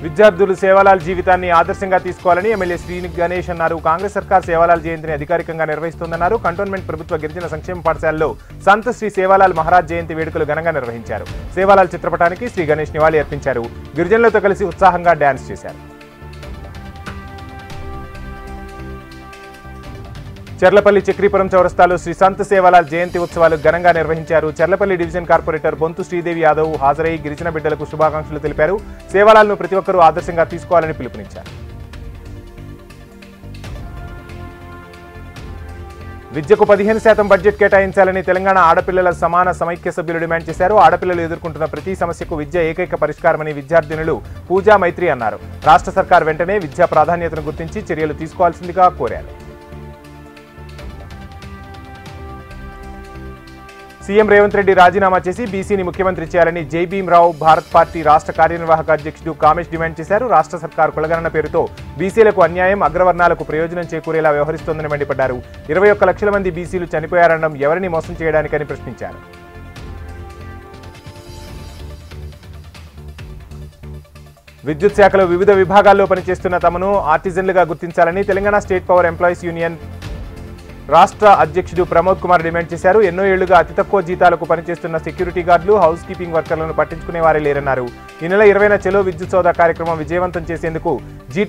విద్యార్థులు సేవాలాల్ జీవితాన్ని ఆదర్శంగా తీసుకోవాలని ఎమ్మెల్యే శ్రీ గణేష్ అన్నారు. కాంగ్రెస్ సర్కార్ సేవాలాల్ జయంతిని అధికారికంగా నిర్వహిస్తోందన్నారు. కంటోన్మెంట్ ప్రభుత్వ గిరిజన సంక్షేమ పాఠశాలలో సంత్ శ్రీ సేవాలాల్ మహారాజ్ జయంతి వేడుకలు ఘనంగా నిర్వహించారు. సేవాలాల్ చిత్రపటానికి శ్రీ గణేష్ నివాళి అర్పించారు. గిరిజనులతో కలిసి ఉత్సాహంగా డాన్స్ చేశారు. చెర్లపల్లి చక్రీపురం చౌరస్తాలో శ్రీ సంత్ సేవాలాల్ జయంతి ఉత్సవాలు ఘనంగా నిర్వహించారు. చెర్లపల్లి డివిజన్ కార్పొరేటర్ బొంతు శ్రీదేవి యాదవ్ హాజరై గిరిజన బిడ్డలకు శుభాకాంక్షలు తెలిపారు. సేవాలాల్ను ప్రతి ఒక్కరూ ఆదర్శంగా తీసుకోవాలని పిలుపునిచ్చారు. విద్యకు 15% బడ్జెట్ కేటాయించాలని తెలంగాణ ఆడపిల్లల సమాన సమైక్య సభ్యులు డిమాండ్ చేశారు. ఆడపిల్లలు ఎదుర్కొంటున్న ప్రతి సమస్యకు విద్య ఏకైక పరిష్కారమని విద్యార్థినులు పూజా మైత్రి అన్నారు. రాష్ట్ర సర్కార్ వెంటనే విద్యా ప్రాధాన్యతను గుర్తించి చర్యలు తీసుకోవాల్సిందిగా కోరారు. సీఎం రేవంత్ రెడ్డి రాజీనామా చేసి బీసీని ముఖ్యమంత్రి చేయాలని జై భీమ్రావు భారత్ పార్టీ రాష్ట్ర కార్యనిర్వాహక అధ్యక్షుడు కామేష్ డిమాండ్ చేశారు. రాష్ట్ర సర్కారు కులగణన పేరుతో బీసీలకు అన్యాయం, అగ్రవర్ణాలకు ప్రయోజనం చేకూరేలా వ్యవహరిస్తోందని మండిపడ్డారు. 21 లక్షల మంది బీసీలు చనిపోయారనడం ఎవరిని మోసం చేయడానికని ప్రశ్నించారు. విద్యుత్ శాఖలో వివిధ విభాగాల్లో పనిచేస్తున్న తమను ఆర్టిజన్లుగా గుర్తించాలని Telangana state power employees union రాష్ట్ర అధ్యక్షుడు ప్రమోద్ కుమార్ డిమాండ్ చేశారు. ఎన్నో ఏళ్లుగా అతి తక్కువ జీతాలకు పనిచేస్తున్న సెక్యూరిటీ గార్డులు, హౌస్ కీపింగ్ వర్కర్లను పట్టించుకునే వారే లేరన్నారు. ఈ నెల 20న చెలో విద్యుత్ సోదా కార్యక్రమం విజయవంతం చేసేందుకు జీటీ